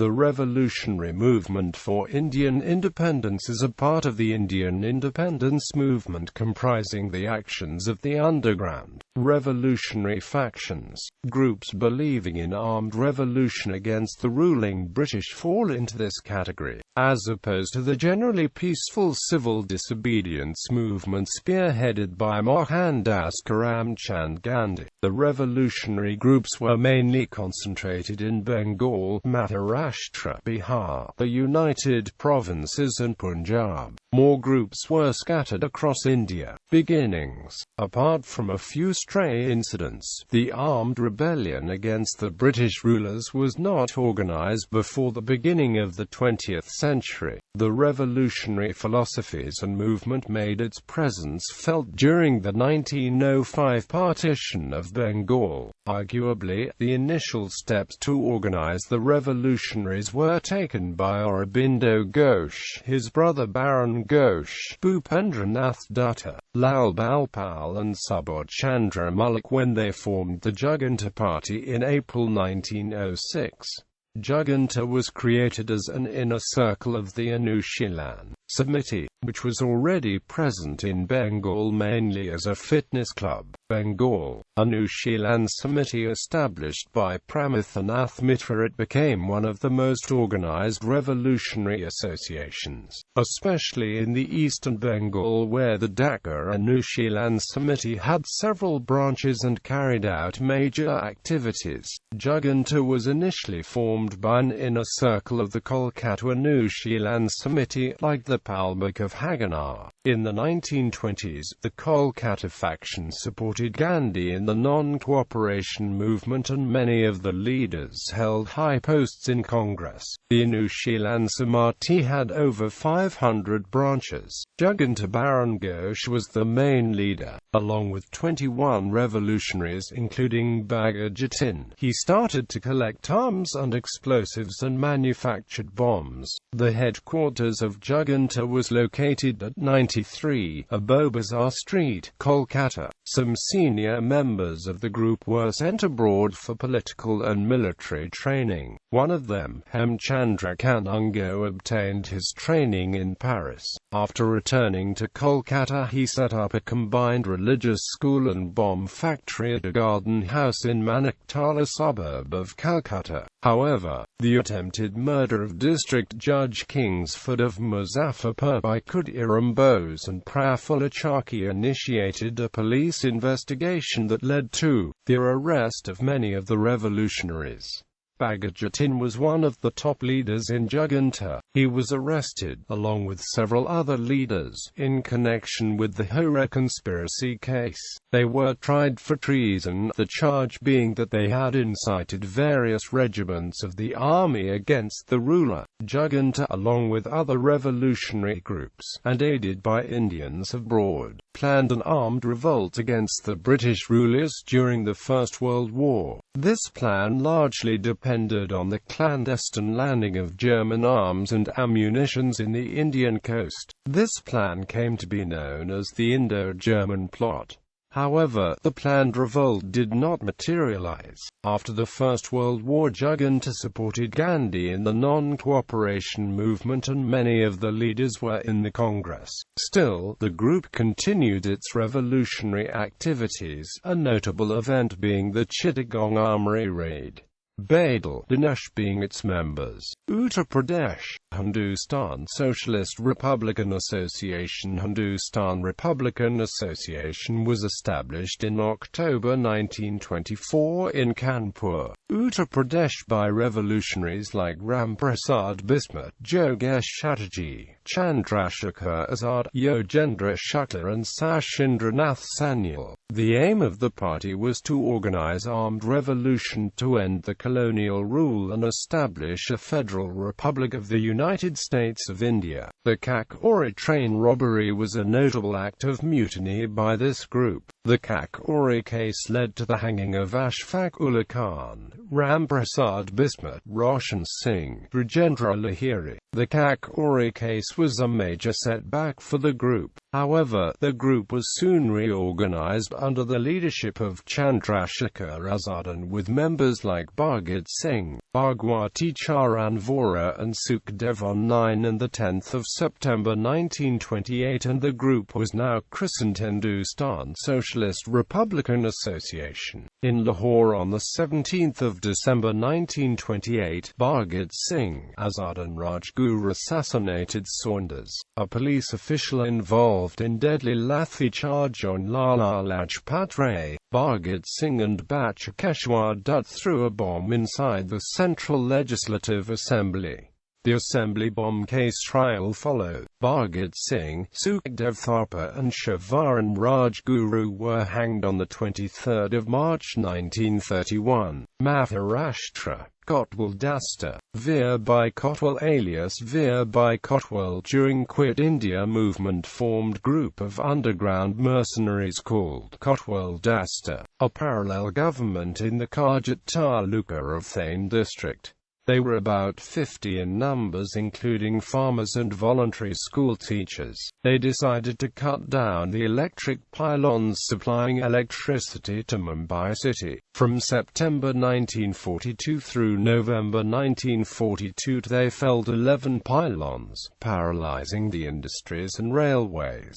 The revolutionary movement for Indian independence is a part of the Indian independence movement comprising the actions of the underground, revolutionary factions. Groups believing in armed revolution against the ruling British fall into this category, as opposed to the generally peaceful civil disobedience movement spearheaded by Mohandas Karamchand Gandhi. The revolutionary groups were mainly concentrated in Bengal, Maharashtra, Bihar, the United Provinces and Punjab. More groups were scattered across India. Beginnings. Apart from a few stray incidents, the armed rebellion against the British rulers was not organized before the beginning of the 20th century. The revolutionary philosophies and movement made its presence felt during the 1905 partition of Bengal. Arguably, the initial steps to organize the revolutionaries were taken by Aurobindo Ghosh, his brother Baron Ghosh, Bhupendranath Dutta, Lal Balpal and Subodh Chandra Mullik when they formed the Juganta Party in April 1906. Juganta was created as an inner circle of the Anushilan Samiti, which was already present in Bengal mainly as a fitness club. Bengal, Anushilan Samiti established by Pramithanath Mitra, it became one of the most organized revolutionary associations, especially in the eastern Bengal where the Dhaka Anushilan Samiti had several branches and carried out major activities. Juganta was initially formed by an inner circle of the Kolkata Anushilan Samiti, like the Palmik of Haganah. In the 1920s, the Kolkata faction supported Gandhi in the non-cooperation movement and many of the leaders held high posts in Congress. The Anushilan Samiti had over 500 branches. Juganta Baron Ghosh was the main leader, along with 21 revolutionaries including Bhagat Jatin. He started to collect arms and explosives and manufactured bombs. The headquarters of Juganta was located at 93 Abobazar Street, Kolkata. Some senior members of the group were sent abroad for political and military training. One of them, Hemchandra Kanungo, obtained his training in Paris. After returning to Kolkata, he set up a combined religious school and bomb factory at a garden house in Maniktala suburb of Calcutta. However, the attempted murder of District Judge Kingsford of Muzaffarpur by Khudiram Bose and Prafulla Chaki initiated a police investigation that led to the arrest of many of the revolutionaries. Bhagat Jatin was one of the top leaders in Juganta. He was arrested, along with several other leaders, in connection with the Lahore Conspiracy case. They were tried for treason, the charge being that they had incited various regiments of the army against the ruler. Juganta, along with other revolutionary groups, and aided by Indians abroad, planned an armed revolt against the British rulers during the First World War. This plan largely depended on the clandestine landing of German arms and ammunitions in the Indian coast. This plan came to be known as the Indo-German Plot. However, the planned revolt did not materialize. After the First World War, Juganta supported Gandhi in the non-cooperation movement and many of the leaders were in the Congress. Still, the group continued its revolutionary activities, a notable event being the Chittagong Armory raid. Badal, Dinesh being its members. Uttar Pradesh, Hindustan Socialist Republican Association. Hindustan Republican Association was established in October 1924 in Kanpur, Uttar Pradesh by revolutionaries like Ramprasad Bismuth, Jogesh Chatterjee, Chandrashekhar Azad, Yogendra Shukla and Sashindranath Sanyal. The aim of the party was to organize armed revolution to end the colonial rule and establish a federal republic of the United States of India. The Kak Ory Train Robbery was a notable act of mutiny by this group. The Kak Ory case led to the hanging of Ashfaq Ullah Khan, Ramprasad Bismuth, Roshan Singh, Rajendra Lahiri. The Kak Ory case was a major setback for the group. However, the group was soon reorganized under the leadership of Chandrashekhar Azad and with members like Bhagat Singh, Bhagwati Charan Vora and Sukhdev on 9 and 10 September 1928, and the group was now christened Hindustan Socialist Republican Association. In Lahore on 17 December 1928, Bhagat Singh, Azad and Rajguru assassinated Saunders, a police official involved in deadly lathi charge on Lala Lajpat Ray. Bhagat Singh and Bachakeshwar Dutt threw a bomb inside the Central Legislative Assembly. The Assembly bomb case trial followed. Bhagat Singh, Sukhdev Tharpa and Shavaran Rajguru were hanged on 23 March 1931. Maharashtra. Kotwal Dasta. Veer Bhai Kotwal alias Veer Bhai Kotwal during Quit India movement formed group of underground mercenaries called Kotwal Dasta, a parallel government in the Karjat Taluka of Thane district. They were about 50 in numbers, including farmers and voluntary school teachers. They decided to cut down the electric pylons supplying electricity to Mumbai city. From September 1942 through November 1942 they felled 11 pylons, paralyzing the industries and railways.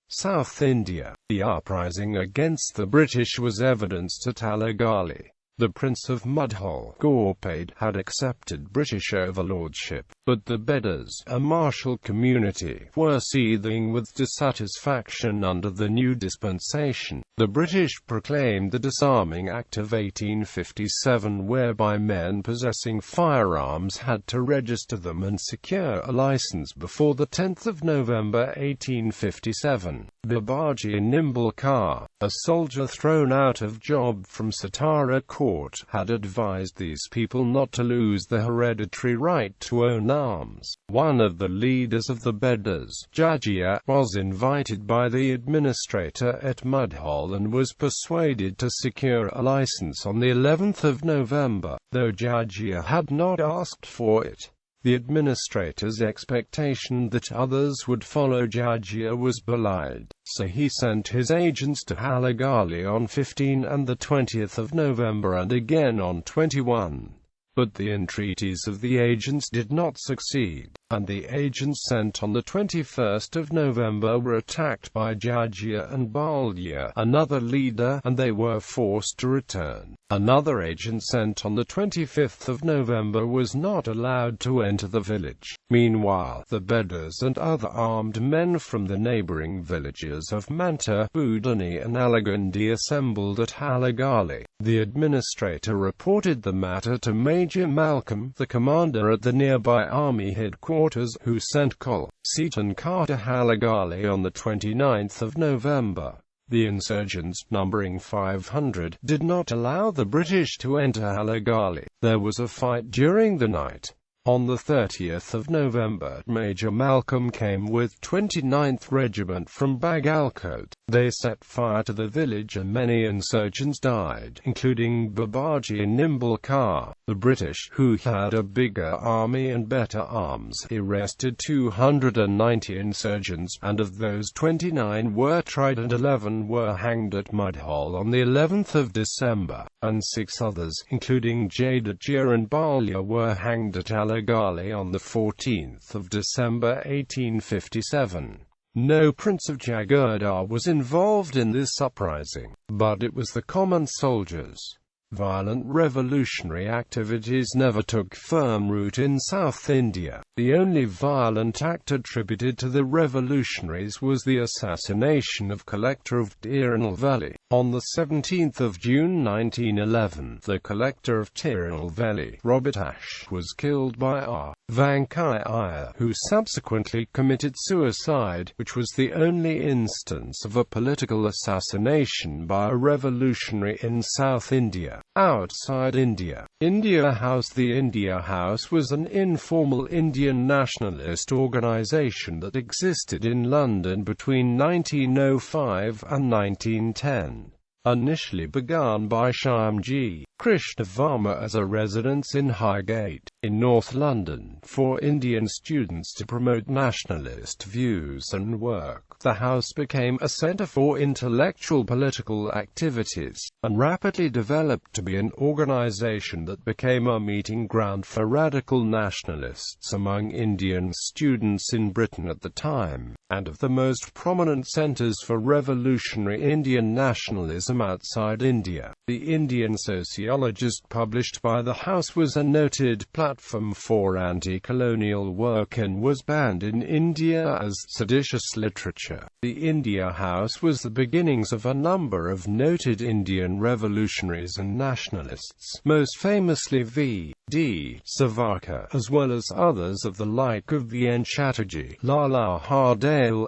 South India. The uprising against the British was evidenced at Halagali. The Prince of Mudhol, Gorpade, had accepted British overlordship, but the Bedders, a martial community, were seething with dissatisfaction under the new dispensation. The British proclaimed the Disarming Act of 1857, whereby men possessing firearms had to register them and secure a license before 10 November 1857. Babaji Nimbalkar, a soldier thrown out of job from Satara Court, had advised these people not to lose the hereditary right to own arms. One of the leaders of the Bedders, Jajia, was invited by the administrator at Mudhol and was persuaded to secure a license on the 11th of November, though Jajia had not asked for it. The administrator's expectation that others would follow Jajia was belied, so he sent his agents to Halagali on 15 and 20 November and again on 21. But the entreaties of the agents did not succeed, and the agents sent on 21 November were attacked by Jajia and Balya, another leader, and they were forced to return. Another agent sent on 25 November was not allowed to enter the village. Meanwhile, the Bedders and other armed men from the neighboring villages of Manta, Budani and Alagandi assembled at Halagali. The administrator reported the matter to Major Malcolm, the commander at the nearby army headquarters, who sent Kol, Seat and Car to Halagali on 29 November. The insurgents, numbering 500, did not allow the British to enter Halagali. There was a fight during the night. On 30 November, Major Malcolm came with 29th Regiment from Bagalkot. They set fire to the village and many insurgents died, including Babaji Nimbalkar. The British, who had a bigger army and better arms, arrested 290 insurgents, and of those 29 were tried and 11 were hanged at Mudhol on the 11th of December, and 6 others, including Jadajia and Balya, were hanged at Halagali on 14 December 1857. No Prince of Jagirdar was involved in this uprising, but it was the common soldiers. Violent revolutionary activities never took firm root in South India. The only violent act attributed to the revolutionaries was the assassination of collector of Tirunelveli. On 17 June 1911, the collector of Tirunelveli, Robert Ash, was killed by R. Venkaiah, who subsequently committed suicide, which was the only instance of a political assassination by a revolutionary in South India. Outside India, India House. The India House was an informal Indian nationalist organisation that existed in London between 1905 and 1910. initially begun by Shyamji Krishna Varma as a residence in Highgate, in North London, for Indian students to promote nationalist views and work. The house became a centre for intellectual political activities, and rapidly developed to be an organisation that became a meeting ground for radical nationalists among Indian students in Britain at the time, and of the most prominent centres for revolutionary Indian nationalism outside India. The Indian sociologist published by the house was a noted platform for anti-colonial work and was banned in India as seditious literature. The India House was the beginnings of a number of noted Indian revolutionaries and nationalists, most famously V.D. Savarkar, as well as others of the like of V.N. Chatterjee, Lala Hardale,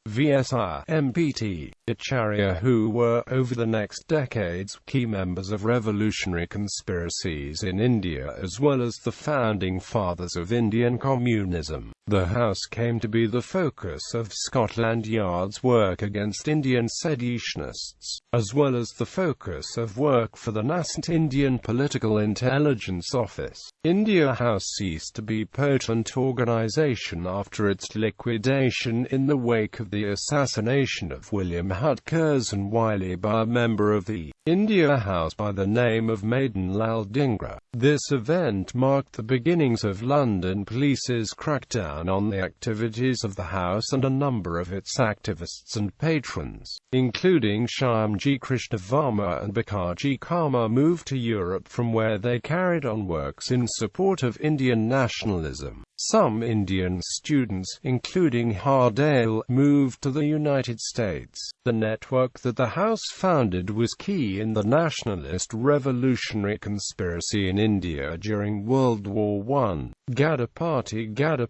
V.S.R. M.P.T. Acharya, who were, over the next decades, key members of revolutionary conspiracies in India as well as the founding fathers of Indian communism. The house came to be the focus of Scotland Yard's work against Indian seditionists, as well as the focus of work for the nascent Indian Political Intelligence Office. India House ceased to be a potent organisation after its liquidation in the wake of the assassination of William Hutt Curzon Wiley by a member of the India House by the name of Madan Lal Dhingra. This event marked the beginnings of London Police's crackdown on the activities of the House, and a number of its activists and patrons, including Shyamji Krishna Varma and Bikaji Karma, moved to Europe, from where they carried on works in support of Indian nationalism. Some Indian students, including Hardale, moved to the United States. The network that the House founded was key in the nationalist revolutionary conspiracy in India during World War I. Ghada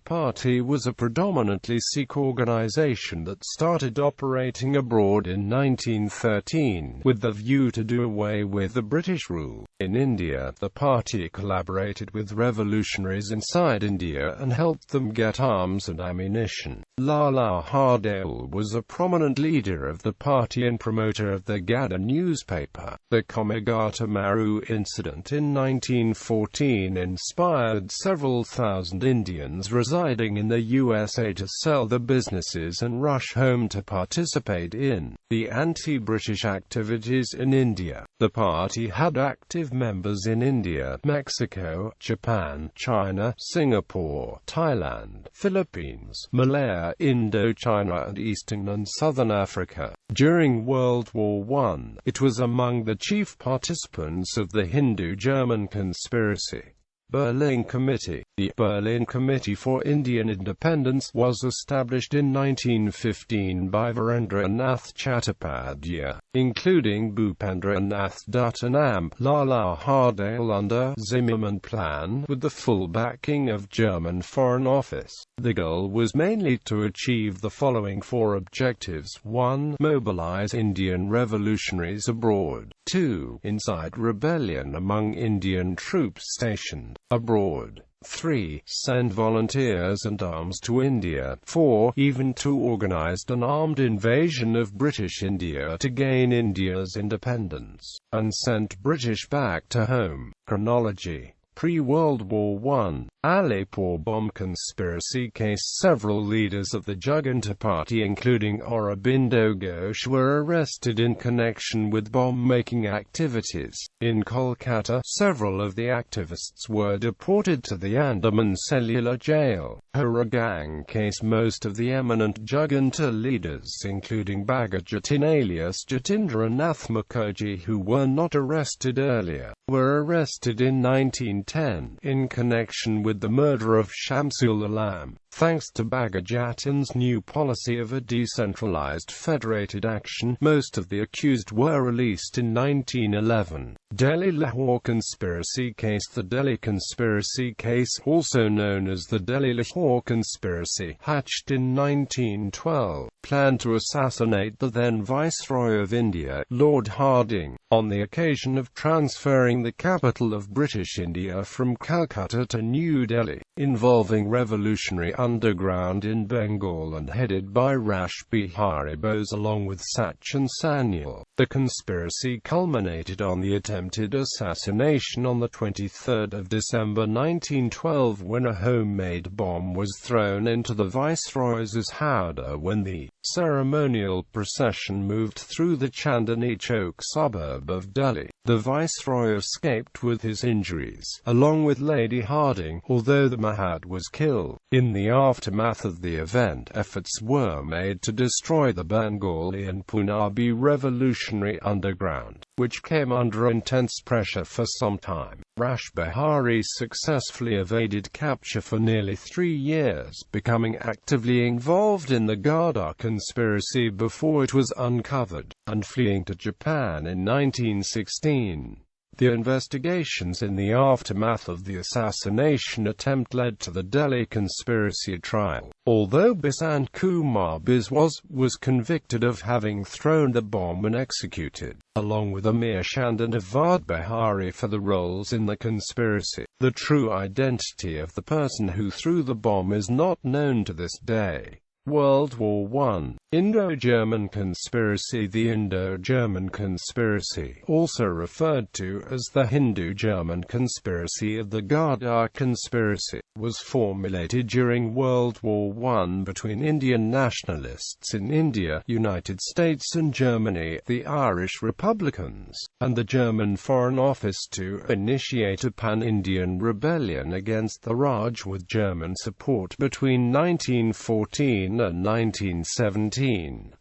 Party was a predominantly Sikh organisation that started operating abroad in 1913, with the view to do away with the British rule. In India, the party collaborated with revolutionaries inside India and helped them get arms and ammunition. Lala Hardale was a prominent leader of the party and promoter of the Ghada newspaper. The Komagata Maru incident in 1914 inspired several thousand Indians residing in the USA to sell their businesses and rush home to participate in the anti-British activities in India. The party had active members in India, Mexico, Japan, China, Singapore, Thailand, Philippines, Malaya, Indochina, and Eastern and Southern Africa. During World War I, it was among the chief participants of the Hindu-German conspiracy. Berlin Committee. The Berlin Committee for Indian Independence was established in 1915 by Virendranath Chattopadhyay, including Bhupendranath Dutt and Am. Lala Hardale under Zimmermann Plan, with the full backing of German Foreign Office. The goal was mainly to achieve the following four objectives: 1. Mobilize Indian revolutionaries abroad. 2. Incite rebellion among Indian troops stationed abroad. 3. Send volunteers and arms to India. 4. Even to organize an armed invasion of British India to gain India's independence, and sent British back to home. Chronology. Pre-World War I, Alipur bomb conspiracy case. Several leaders of the Jaganta party, including Aurobindo Ghosh, were arrested in connection with bomb-making activities. In Kolkata, several of the activists were deported to the Andaman Cellular Jail. Haragang case. Most of the eminent Jaganta leaders, including Bagajatin alias Jatindranath Mukherjee, who were not arrested earlier, were arrested in 1910, in connection with the murder of Shamsul Alam. Thanks to Bagajatin's new policy of a decentralized federated action, most of the accused were released in 1911. Delhi-Lahore Conspiracy case. The Delhi Conspiracy case, also known as the Delhi-Lahore Conspiracy, hatched in 1912, planned to assassinate the then Viceroy of India, Lord Hardinge, on the occasion of transferring the capital of British India from Calcutta to New Delhi, involving revolutionary underground in Bengal and headed by Rash Bihari Bose along with Sach and Sanyal. The conspiracy culminated on the attempted assassination on the 23rd of December 1912 when a homemade bomb was thrown into the Viceroy's howdah when the ceremonial procession moved through the Chandni Chowk suburb of Delhi. The Viceroy escaped with his injuries, along with Lady Hardinge, although the Mahat was killed. In the aftermath of the event, efforts were made to destroy the Bengali and Punjabi revolutionary underground, which came under intense pressure for some time. Rash Bihari successfully evaded capture for nearly 3 years, becoming actively involved in the Ghadar conspiracy before it was uncovered, and fleeing to Japan in 1916. The investigations in the aftermath of the assassination attempt led to the Delhi conspiracy trial. Although Basant Kumar Biswas was convicted of having thrown the bomb and executed, along with Amir Chand and Avad Bihari for the roles in the conspiracy, the true identity of the person who threw the bomb is not known to this day. World War I. Indo-German conspiracy. The Indo-German conspiracy, also referred to as the Hindu-German conspiracy or the Ghadar conspiracy, was formulated during World War I between Indian nationalists in India, United States and Germany, the Irish Republicans, and the German Foreign Office to initiate a pan-Indian rebellion against the Raj with German support between 1914 and 1917.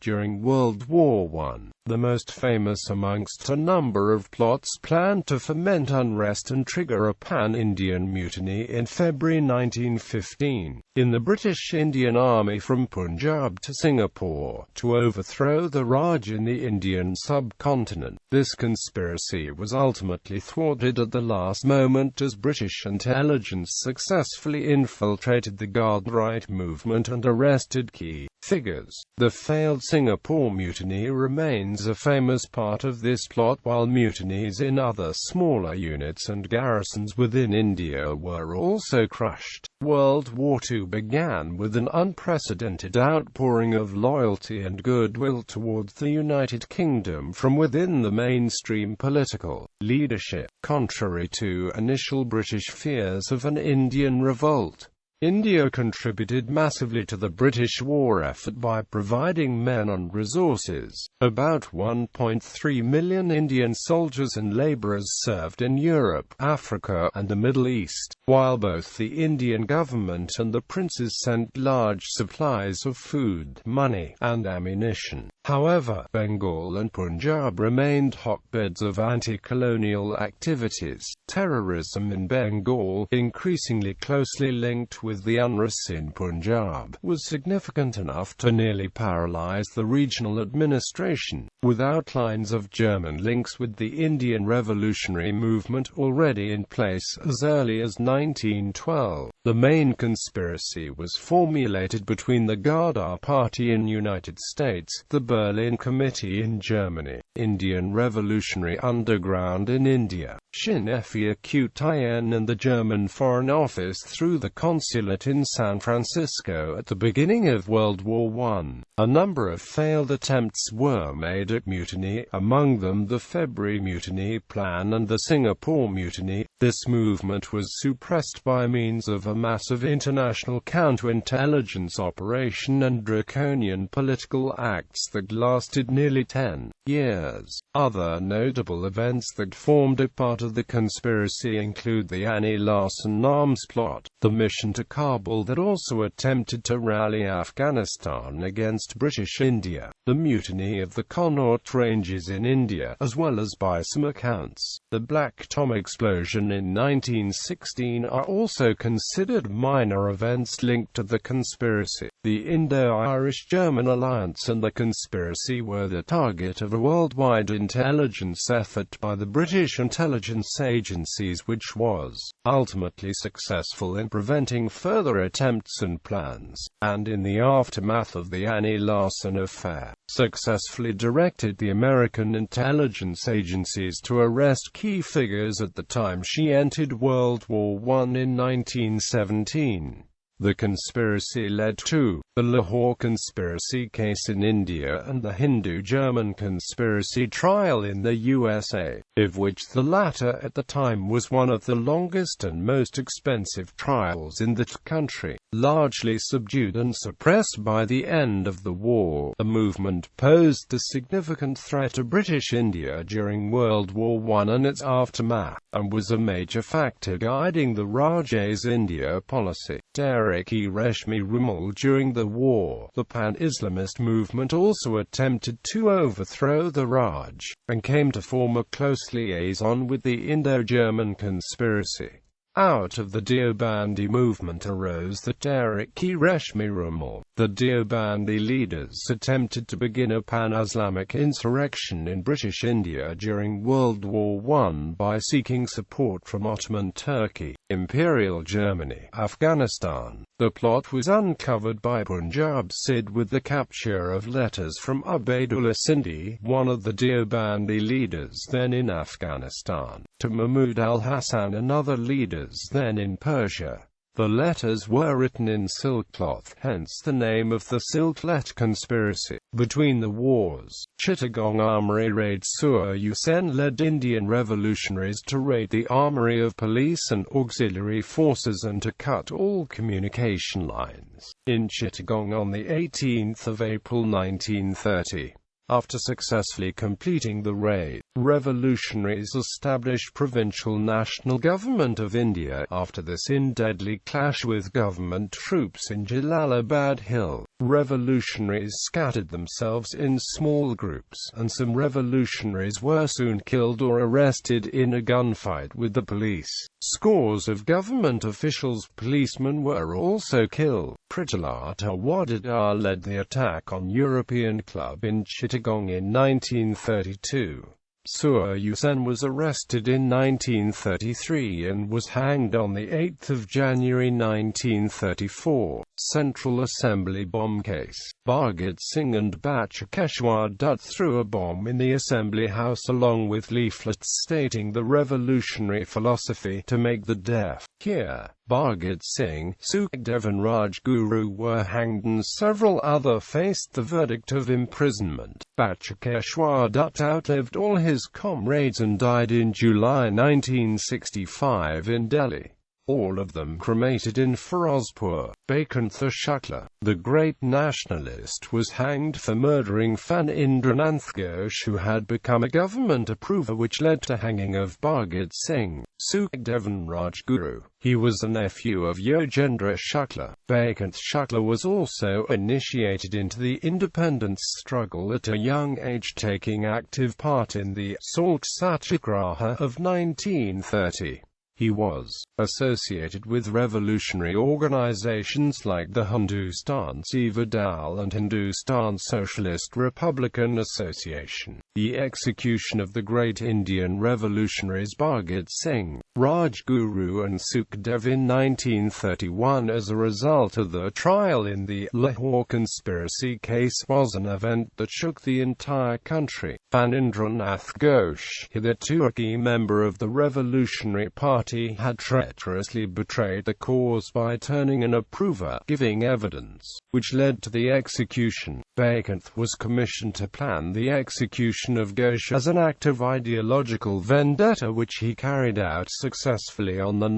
During World War I, the most famous amongst a number of plots planned to foment unrest and trigger a pan-Indian mutiny in February 1915, in the British Indian Army from Punjab to Singapore, to overthrow the Raj in the Indian subcontinent. This conspiracy was ultimately thwarted at the last moment as British intelligence successfully infiltrated the Ghadarite movement and arrested key figures. The failed Singapore mutiny remains a famous part of this plot, while mutinies in other smaller units and garrisons within India were also crushed. World War II began with an unprecedented outpouring of loyalty and goodwill towards the United Kingdom from within the mainstream political leadership, contrary to initial British fears of an Indian revolt. India contributed massively to the British war effort by providing men and resources. About 1.3 million Indian soldiers and labourers served in Europe, Africa, and the Middle East, while both the Indian government and the princes sent large supplies of food, money, and ammunition. However, Bengal and Punjab remained hotbeds of anti-colonial activities. Terrorism in Bengal, increasingly closely linked with the unrest in Punjab, was significant enough to nearly paralyze the regional administration. With outlines of German links with the Indian revolutionary movement already in place as early as 1912, the main conspiracy was formulated between the Ghadar Party in United States, the Berlin Committee in Germany, Indian Revolutionary Underground in India, Shin-Fe-Qtien and the German Foreign Office through the consulate in San Francisco at the beginning of World War I. A number of failed attempts were made at mutiny, among them the February Mutiny Plan and the Singapore Mutiny. This movement was suppressed by means of a massive international counterintelligence operation and draconian political acts that lasted nearly 10 years. Other notable events that formed a part of the conspiracy include the Annie Larsen arms plot, the mission to Kabul that also attempted to rally Afghanistan against British India, the mutiny of the Connaught Ranges in India, as well as, by some accounts, the Black Tom explosion in 1916 are also considered minor events linked to the conspiracy. The Indo-Irish-German alliance and the conspiracy were the target of a worldwide intelligence effort by the British intelligence agencies, which was ultimately successful in preventing further attempts and plans, and in the aftermath of the Annie Larsen affair, successfully directed the American intelligence agencies to arrest key figures at the time she entered World War I in 1917. The conspiracy led to the Lahore Conspiracy case in India and the Hindu-German conspiracy trial in the USA, of which the latter at the time was one of the longest and most expensive trials in that country. Largely subdued and suppressed by the end of the war, the movement posed a significant threat to British India during World War I and its aftermath, and was a major factor guiding the Raj's India policy. Reshmi Rumal. During the war, the pan-Islamist movement also attempted to overthrow the Raj, and came to form a close liaison with the Indo-German conspiracy. Out of the Deobandi movement arose the Tehreek-e-Reshmi Rumal. The Deobandi leaders attempted to begin a pan-Islamic insurrection in British India during World War I by seeking support from Ottoman Turkey, Imperial Germany, Afghanistan. The plot was uncovered by Punjab Sid with the capture of letters from Ubaidullah Sindhi, one of the Deobandi leaders then in Afghanistan, to Mahmud al-Hassan and other leaders then in Persia. The letters were written in silk cloth, hence the name of the Silklet conspiracy. Between the wars, Chittagong Armory raid. Sur Hussain led Indian revolutionaries to raid the armory of police and auxiliary forces and to cut all communication lines in Chittagong on 18 April 1930. After successfully completing the raid, revolutionaries established Provincial National Government of India. After this in-deadly clash with government troops in Jalalabad Hill, revolutionaries scattered themselves in small groups, and some revolutionaries were soon killed or arrested in a gunfight with the police. Scores of government officials, policemen were also killed. Prithvirat Wadadar led the attack on European Club in Chittagong in 1932. Sur Hussain was arrested in 1933 and was hanged on 8 January 1934. Central Assembly bomb case. Bhagat Singh and Bachakeshwar Dutt threw a bomb in the Assembly House along with leaflets stating the revolutionary philosophy to make the deaf hear. Bhagat Singh, Sukhdev and Rajguru were hanged and several others faced the verdict of imprisonment. Bachakeshwar Dutt outlived all his comrades and died in July 1965 in Delhi. All of them cremated in Firozpur. Baikunth Shukla, the great nationalist, was hanged for murdering Fanindranath Ghosh, who had become a government approver, which led to hanging of Bhagat Singh, Sukhdev and Rajguru. He was a nephew of Yogendra Shukla. Baikunth Shukla was also initiated into the independence struggle at a young age, taking active part in the Salt Satyagraha of 1930. He was associated with revolutionary organizations like the Hindustan Seva Dal and Hindustan Socialist Republican Association. The execution of the great Indian revolutionaries Bhagat Singh, Rajguru and Sukhdev in 1931 as a result of the trial in the Lahore Conspiracy case was an event that shook the entire country. Fanindranath Ghosh, hitherto a key member of the Revolutionary Party, had treacherously betrayed the cause by turning an approver, giving evidence, which led to the execution. Baikunth was commissioned to plan the execution of Ghosh as an act of ideological vendetta, which he carried out successfully on 9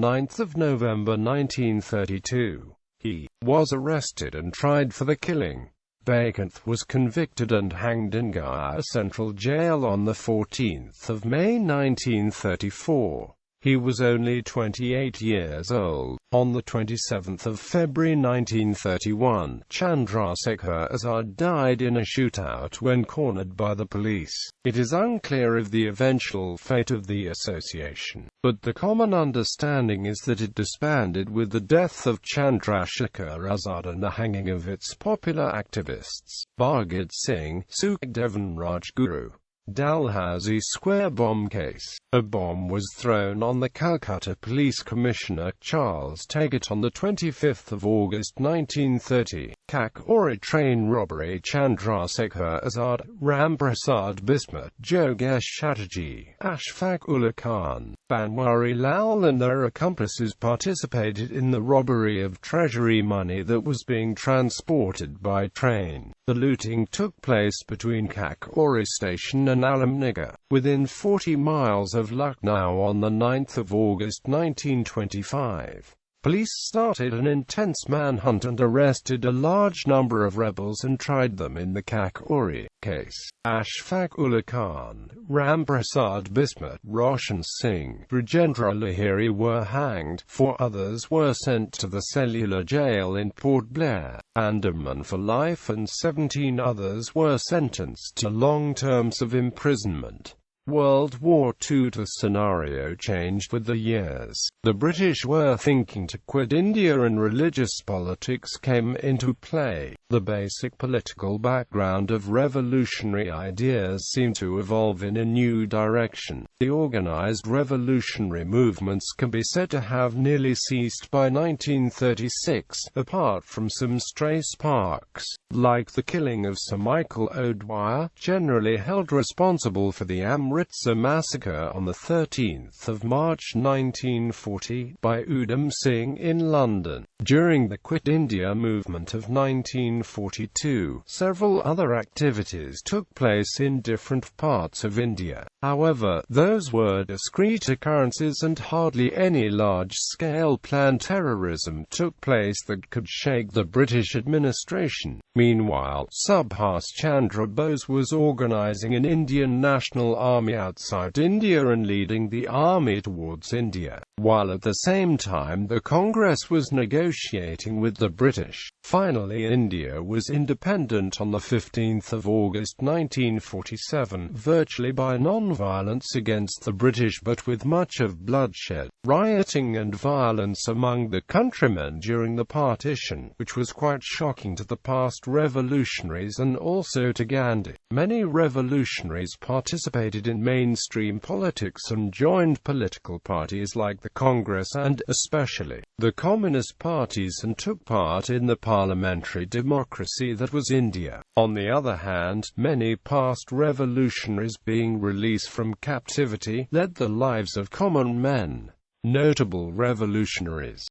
November 1932. He was arrested and tried for the killing. Baikunth was convicted and hanged in Gaya Central Jail on 14 May 1934. He was only 28 years old. On 27 February 1931, Chandrashekhar Azad died in a shootout when cornered by the police. It is unclear of the eventual fate of the association, but the common understanding is that it disbanded with the death of Chandrashekhar Azad and the hanging of its popular activists, Bhagat Singh, Sukhdev and Rajguru. Dalhousie Square bomb case. A bomb was thrown on the Calcutta Police Commissioner Charles Teggett on 25 August 1930. Kak Ory Train Robbery. Chandrasekhar Azad, Ramprasad Bismuth, Jogesh Chatterjee, Ashfaq Ullah Khan, Banwari Lal and their accomplices participated in the robbery of treasury money that was being transported by train. The looting took place between Kak Ory Station and Alamnagar, within 40 miles of Lucknow on 9 August 1925. Police started an intense manhunt and arrested a large number of rebels and tried them in the Kak Ory case. Ashfaq Ullah Khan, Ram Prasad Bismuth, Roshan Singh, Brajendra Lahiri were hanged. 4 others were sent to the cellular jail in Port Blair, Andaman for life, and 17 others were sentenced to long terms of imprisonment. World War II. The scenario changed with the years. The British were thinking to quit India and religious politics came into play. The basic political background of revolutionary ideas seemed to evolve in a new direction. The organized revolutionary movements can be said to have nearly ceased by 1936, apart from some stray sparks, like the killing of Sir Michael O'Dwyer, generally held responsible for the Amritsar massacre on 13 March 1940, by Udham Singh in London. During the Quit India movement of 1942, several other activities took place in different parts of India. However, those were discrete occurrences and hardly any large-scale planned terrorism took place that could shake the British administration. Meanwhile, Subhas Chandra Bose was organizing an Indian National Army outside India and leading the army towards India, while at the same time the Congress was negotiating with the British. Finally, India was independent on 15 August 1947, virtually by non-violence against the British but with much of bloodshed, rioting and violence among the countrymen during the partition, which was quite shocking to the past revolutionaries and also to Gandhi. Many revolutionaries participated in mainstream politics and joined political parties like the Congress and, especially, the Communist parties and took part in the parliamentary democracy that was India. On the other hand, many past revolutionaries being released from captivity led the lives of common men. Notable revolutionaries